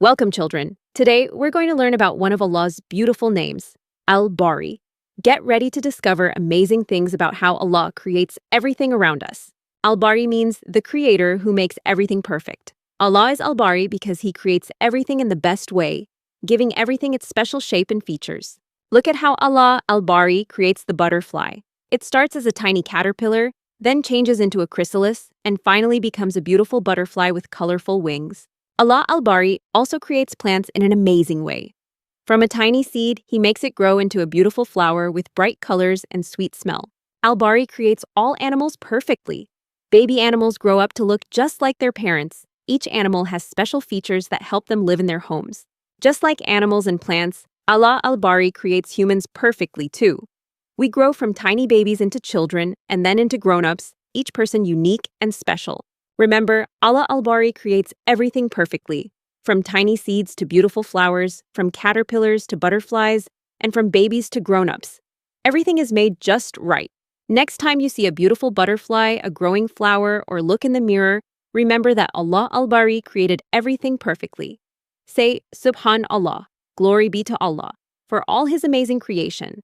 Welcome, children. Today, we're going to learn about one of Allah's beautiful names, Al-Bari. Get ready to discover amazing things about how Allah creates everything around us. Al-Bari means the creator who makes everything perfect. Allah is Al-Bari because he creates everything in the best way, giving everything its special shape and features. Look at how Allah Al-Bari creates the butterfly. It starts as a tiny caterpillar, then changes into a chrysalis, and finally becomes a beautiful butterfly with colorful wings. Allah Al-Bari also creates plants in an amazing way. From a tiny seed, he makes it grow into a beautiful flower with bright colors and sweet smell. Al-Bari creates all animals perfectly. Baby animals grow up to look just like their parents. Each animal has special features that help them live in their homes. Just like animals and plants, Allah Al-Bari creates humans perfectly too. We grow from tiny babies into children and then into grown-ups, each person unique and special. Remember, Allah Al-Bari creates everything perfectly, from tiny seeds to beautiful flowers, from caterpillars to butterflies, and from babies to grown-ups. Everything is made just right. Next time you see a beautiful butterfly, a growing flower, or look in the mirror, remember that Allah Al-Bari created everything perfectly. Say, Subhanallah, glory be to Allah, for all his amazing creation.